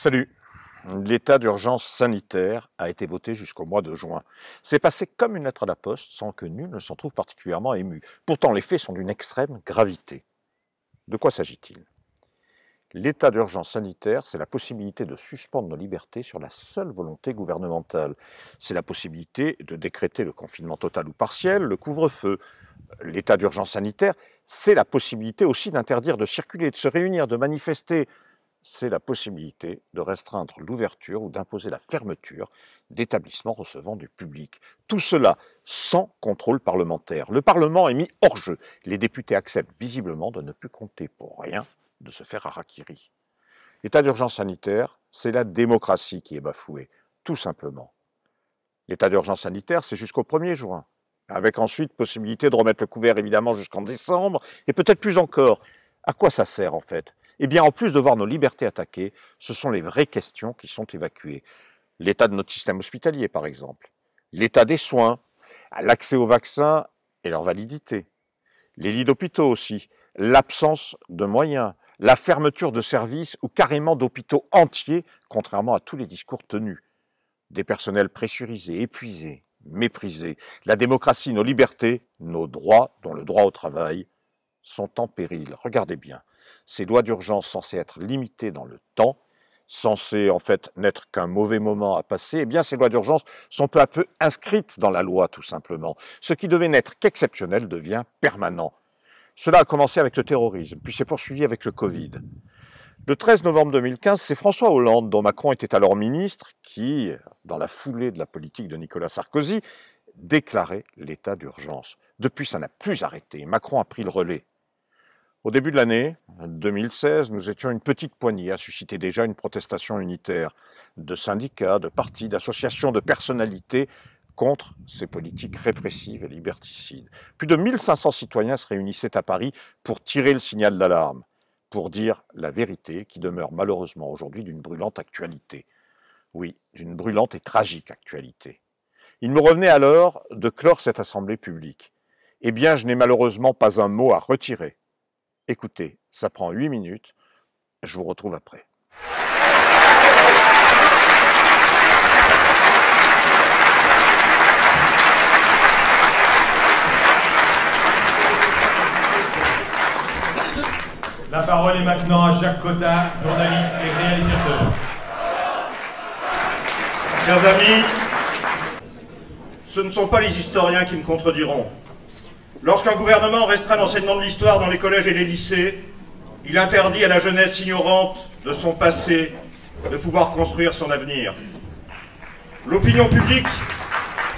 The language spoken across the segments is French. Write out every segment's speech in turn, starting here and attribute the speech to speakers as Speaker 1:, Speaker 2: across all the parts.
Speaker 1: Salut. L'état d'urgence sanitaire a été voté jusqu'au mois de juin. C'est passé comme une lettre à la poste sans que nul ne s'en trouve particulièrement ému. Pourtant, les faits sont d'une extrême gravité. De quoi s'agit-il? L'état d'urgence sanitaire, c'est la possibilité de suspendre nos libertés sur la seule volonté gouvernementale. C'est la possibilité de décréter le confinement total ou partiel, le couvre-feu. L'état d'urgence sanitaire, c'est la possibilité aussi d'interdire de circuler, de se réunir, de manifester. C'est la possibilité de restreindre l'ouverture ou d'imposer la fermeture d'établissements recevant du public. Tout cela sans contrôle parlementaire. Le Parlement est mis hors jeu. Les députés acceptent visiblement de ne plus compter pour rien, de se faire harakiri. L'état d'urgence sanitaire, c'est la démocratie qui est bafouée, tout simplement. L'état d'urgence sanitaire, c'est jusqu'au 1er juin, avec ensuite possibilité de remettre le couvert évidemment jusqu'en décembre, et peut-être plus encore. À quoi ça sert en fait ? Eh bien, en plus de voir nos libertés attaquées, ce sont les vraies questions qui sont évacuées. L'état de notre système hospitalier, par exemple. L'état des soins, l'accès aux vaccins et leur validité. Les lits d'hôpitaux aussi. L'absence de moyens. La fermeture de services ou carrément d'hôpitaux entiers, contrairement à tous les discours tenus. Des personnels pressurisés, épuisés, méprisés. La démocratie, nos libertés, nos droits, dont le droit au travail, sont en péril. Regardez bien. Ces lois d'urgence censées être limitées dans le temps, censées en fait n'être qu'un mauvais moment à passer, eh bien ces lois d'urgence sont peu à peu inscrites dans la loi tout simplement. Ce qui devait n'être qu'exceptionnel devient permanent. Cela a commencé avec le terrorisme, puis s'est poursuivi avec le Covid. Le 13 novembre 2015, c'est François Hollande, dont Macron était alors ministre, qui, dans la foulée de la politique de Nicolas Sarkozy, déclarait l'état d'urgence. Depuis, ça n'a plus arrêté. Macron a pris le relais. Au début de l'année 2016, nous étions une petite poignée à susciter déjà une protestation unitaire de syndicats, de partis, d'associations, de personnalités contre ces politiques répressives et liberticides. Plus de 1500 citoyens se réunissaient à Paris pour tirer le signal d'alarme, pour dire la vérité qui demeure malheureusement aujourd'hui d'une brûlante actualité. Oui, d'une brûlante et tragique actualité. Il me revenait alors de clore cette assemblée publique. Eh bien, je n'ai malheureusement pas un mot à retirer. Écoutez, ça prend 8 minutes, je vous retrouve après.
Speaker 2: La parole est maintenant à Jacques Cotin, journaliste et réalisateur.
Speaker 3: Chers amis, ce ne sont pas les historiens qui me contrediront. Lorsqu'un gouvernement restreint l'enseignement de l'histoire dans les collèges et les lycées, il interdit à la jeunesse ignorante de son passé de pouvoir construire son avenir. L'opinion publique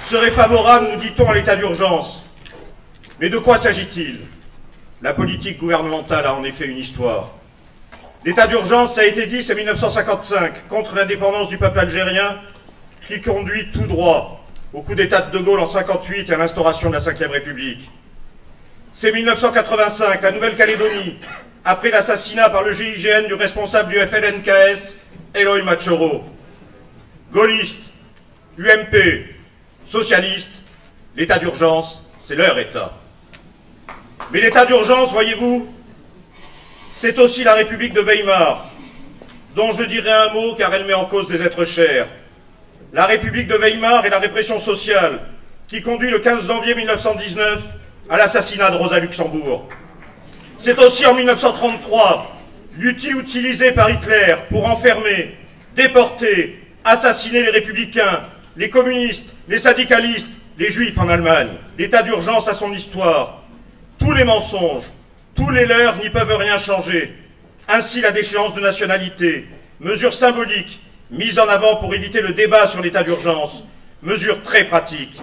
Speaker 3: serait favorable, nous dit-on, à l'état d'urgence. Mais de quoi s'agit-il? La politique gouvernementale a en effet une histoire. L'état d'urgence, ça a été dit, c'est 1955, contre l'indépendance du peuple algérien, qui conduit tout droit au coup d'État de Gaulle en 1958 et à l'instauration de la Ve République. C'est 1985, la Nouvelle-Calédonie, après l'assassinat par le GIGN du responsable du FLNKS, Eloy Machoro. Gaullistes, UMP, socialistes, l'état d'urgence, c'est leur état. Mais l'état d'urgence, voyez-vous, c'est aussi la République de Weimar, dont je dirai un mot car elle met en cause des êtres chers. La République de Weimar et la répression sociale qui conduit le 15 janvier 1919 à l'assassinat de Rosa Luxembourg. C'est aussi en 1933 l'outil utilisé par Hitler pour enfermer, déporter, assassiner les républicains, les communistes, les syndicalistes, les juifs en Allemagne. L'état d'urgence a son histoire. Tous les mensonges, tous les leurs n'y peuvent rien changer. Ainsi la déchéance de nationalité, mesure symbolique mise en avant pour éviter le débat sur l'état d'urgence, mesure très pratique.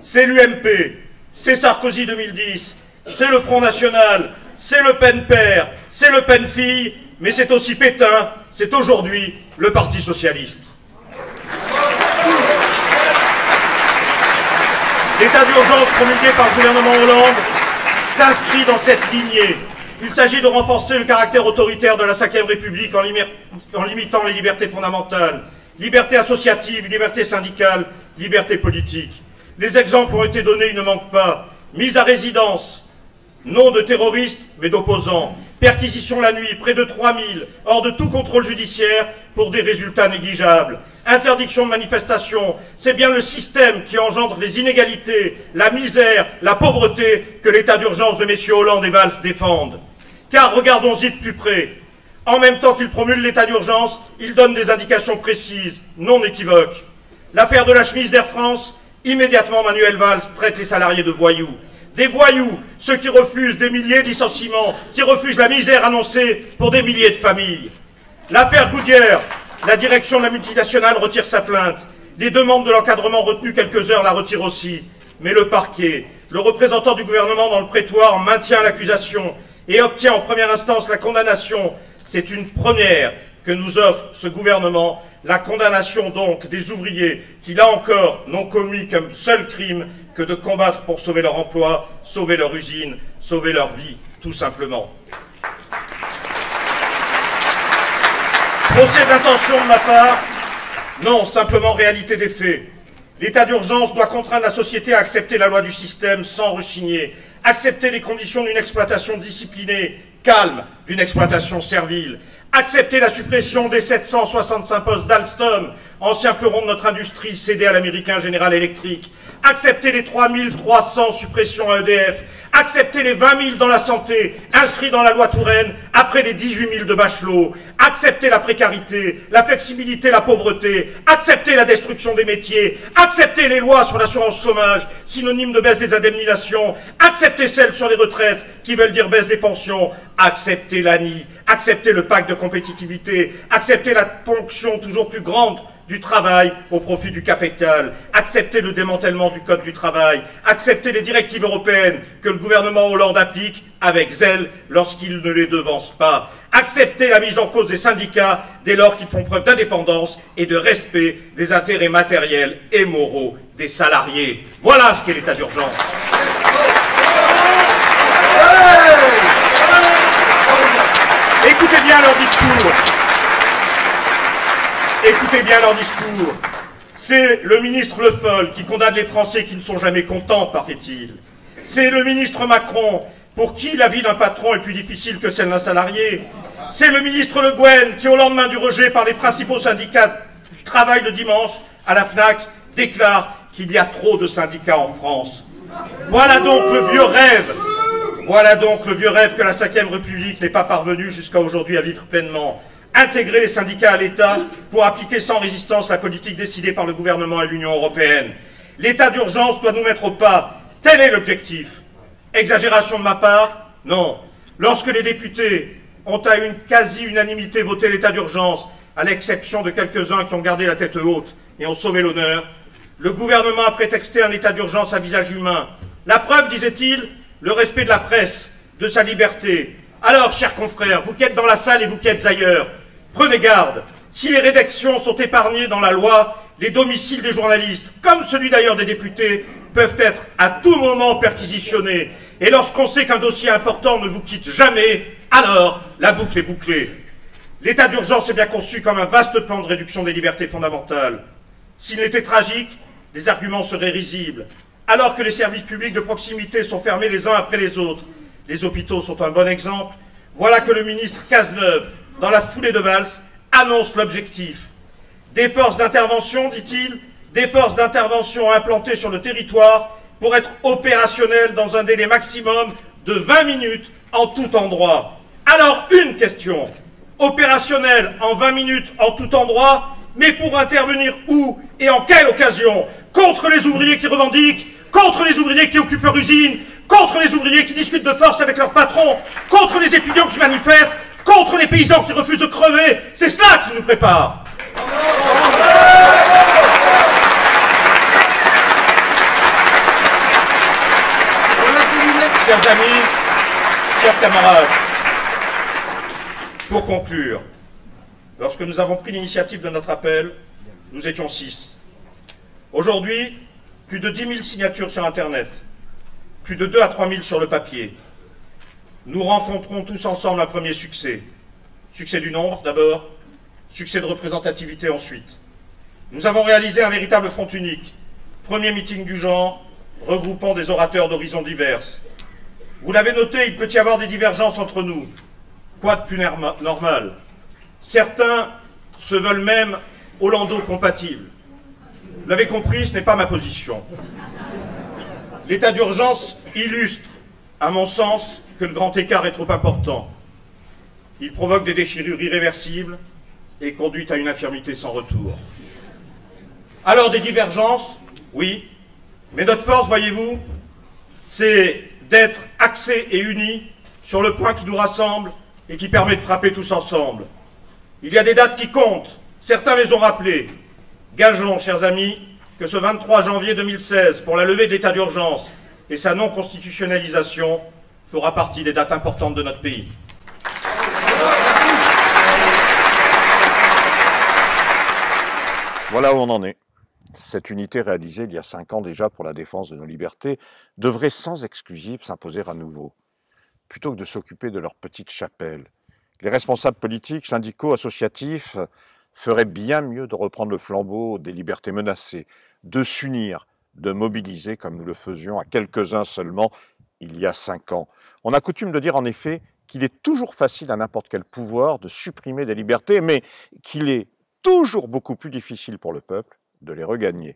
Speaker 3: C'est l'UMP, c'est Sarkozy 2010, c'est le Front National, c'est Le Pen père, c'est Le Pen fille, mais c'est aussi Pétain, c'est aujourd'hui le Parti Socialiste. L'état d'urgence promulgué par le gouvernement Hollande s'inscrit dans cette lignée. Il s'agit de renforcer le caractère autoritaire de la Ve République en limitant les libertés fondamentales, liberté associative, liberté syndicale, liberté politique. Les exemples ont été donnés, ils ne manquent pas. Mise à résidence, non de terroristes, mais d'opposants. Perquisition la nuit, près de 3000, hors de tout contrôle judiciaire, pour des résultats négligeables. Interdiction de manifestation, c'est bien le système qui engendre les inégalités, la misère, la pauvreté que l'état d'urgence de messieurs Hollande et Valls défendent. Car regardons-y de plus près. En même temps qu'il promulgue l'état d'urgence, il donne des indications précises, non équivoques. L'affaire de la chemise d'Air France, immédiatement Manuel Valls traite les salariés de voyous. Des voyous, ceux qui refusent des milliers de licenciements, qui refusent la misère annoncée pour des milliers de familles. L'affaire Goodyear, la direction de la multinationale retire sa plainte. Les demandes de l'encadrement retenues quelques heures la retirent aussi. Mais le parquet, le représentant du gouvernement dans le prétoire, maintient l'accusation et obtient en première instance la condamnation. C'est une première que nous offre ce gouvernement, la condamnation donc des ouvriers qui, là encore, n'ont commis qu'un seul crime que de combattre pour sauver leur emploi, sauver leur usine, sauver leur vie, tout simplement. Procès d'intention de ma part? Non, simplement réalité des faits. L'état d'urgence doit contraindre la société à accepter la loi du système sans rechigner, accepter les conditions d'une exploitation disciplinée, calme, d'une exploitation servile, accepter la suppression des 765 postes d'Alstom, ancien fleuron de notre industrie cédé à l'américain General Electric, accepter les 3300 suppressions à EDF, accepter les 20 000 dans la santé, inscrits dans la loi Touraine, après les 18 000 de Bachelot, accepter la précarité, la flexibilité, la pauvreté, accepter la destruction des métiers, accepter les lois sur l'assurance chômage, synonyme de baisse des indemnisations, accepter celles sur les retraites, qui veulent dire baisse des pensions, accepter l'ANI, accepter le pacte de compétitivité, accepter la ponction toujours plus grande du travail au profit du capital, accepter le démantèlement du code du travail, accepter les directives européennes que le gouvernement Hollande applique avec zèle lorsqu'il ne les devance pas, accepter la mise en cause des syndicats dès lors qu'ils font preuve d'indépendance et de respect des intérêts matériels et moraux des salariés. Voilà ce qu'est l'état d'urgence. Écoutez bien leur discours. Écoutez bien leur discours. C'est le ministre Le Foll qui condamne les Français qui ne sont jamais contents, paraît-il. C'est le ministre Macron, pour qui la vie d'un patron est plus difficile que celle d'un salarié. C'est le ministre Le Guen qui, au lendemain du rejet par les principaux syndicats du travail le dimanche, à la FNAC, déclare qu'il y a trop de syndicats en France. Voilà donc le vieux rêve. Voilà donc le vieux rêve que la Ve République n'est pas parvenue jusqu'à aujourd'hui à vivre pleinement. Intégrer les syndicats à l'État pour appliquer sans résistance la politique décidée par le gouvernement et l'Union européenne. L'état d'urgence doit nous mettre au pas. Tel est l'objectif. Exagération de ma part? Non. Lorsque les députés ont à une quasi-unanimité voté l'état d'urgence, à l'exception de quelques-uns qui ont gardé la tête haute et ont sauvé l'honneur, le gouvernement a prétexté un état d'urgence à visage humain. La preuve, disait-il, le respect de la presse, de sa liberté. Alors, chers confrères, vous qui êtes dans la salle et vous qui êtes ailleurs, prenez garde. Si les rédactions sont épargnées dans la loi, les domiciles des journalistes, comme celui d'ailleurs des députés, peuvent être à tout moment perquisitionnés. Et lorsqu'on sait qu'un dossier important ne vous quitte jamais, alors la boucle est bouclée. L'état d'urgence est bien conçu comme un vaste plan de réduction des libertés fondamentales. S'il était tragique, les arguments seraient risibles. Alors que les services publics de proximité sont fermés les uns après les autres, les hôpitaux sont un bon exemple, voilà que le ministre Cazeneuve, dans la foulée de Valls, annonce l'objectif. Des forces d'intervention, dit-il, des forces d'intervention implantées sur le territoire pour être opérationnelles dans un délai maximum de 20 minutes en tout endroit. Alors, une question. Opérationnelle en 20 minutes en tout endroit, mais pour intervenir où et en quelle occasion? Contre les ouvriers qui revendiquent, contre les ouvriers qui occupent leur usine, contre les ouvriers qui discutent de force avec leur patron, contre les étudiants qui manifestent, contre les paysans qui refusent de crever. C'est cela qui nous prépare. Chers amis, chers camarades, pour conclure, lorsque nous avons pris l'initiative de notre appel, nous étions 6. Aujourd'hui, plus de 10 000 signatures sur Internet, plus de 2 à 3 000 sur le papier. Nous rencontrons tous ensemble un premier succès. Succès du nombre d'abord, succès de représentativité ensuite. Nous avons réalisé un véritable front unique, premier meeting du genre, regroupant des orateurs d'horizons divers. Vous l'avez noté, il peut y avoir des divergences entre nous. Quoi de plus normal? Certains se veulent même hollando-compatibles. Vous l'avez compris, ce n'est pas ma position. L'état d'urgence illustre, à mon sens, que le grand écart est trop important. Il provoque des déchirures irréversibles et conduit à une infirmité sans retour. Alors des divergences, oui, mais notre force, voyez-vous, c'est d'être axés et unis sur le point qui nous rassemble et qui permet de frapper tous ensemble. Il y a des dates qui comptent, certains les ont rappelées. Gageons, chers amis, que ce 23 janvier 2016, pour la levée de l'état d'urgence et sa non-constitutionnalisation, fera partie des dates importantes de notre pays.
Speaker 1: Voilà où on en est. Cette unité réalisée il y a 5 ans déjà pour la défense de nos libertés devrait sans exclusive s'imposer à nouveau. Plutôt que de s'occuper de leur petite chapelle, les responsables politiques, syndicaux, associatifs feraient bien mieux de reprendre le flambeau des libertés menacées, de s'unir, de mobiliser comme nous le faisions à quelques-uns seulement il y a 5 ans. On a coutume de dire en effet qu'il est toujours facile à n'importe quel pouvoir de supprimer des libertés, mais qu'il est toujours beaucoup plus difficile pour le peuple de les regagner.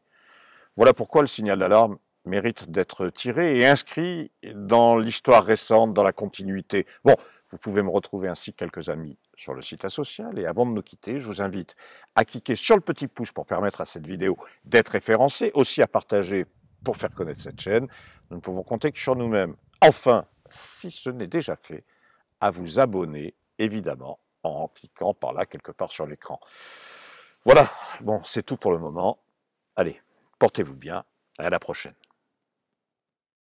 Speaker 1: Voilà pourquoi le signal d'alarme mérite d'être tiré et inscrit dans l'histoire récente, dans la continuité. Bon, vous pouvez me retrouver ainsi que quelques amis sur le site asocial. Et avant de nous quitter, je vous invite à cliquer sur le petit pouce pour permettre à cette vidéo d'être référencée, aussi à partager pour faire connaître cette chaîne. Nous ne pouvons compter que sur nous-mêmes. Enfin, si ce n'est déjà fait, à vous abonner, évidemment, en cliquant par là, quelque part sur l'écran. Voilà, bon, c'est tout pour le moment. Allez, portez-vous bien, à la prochaine.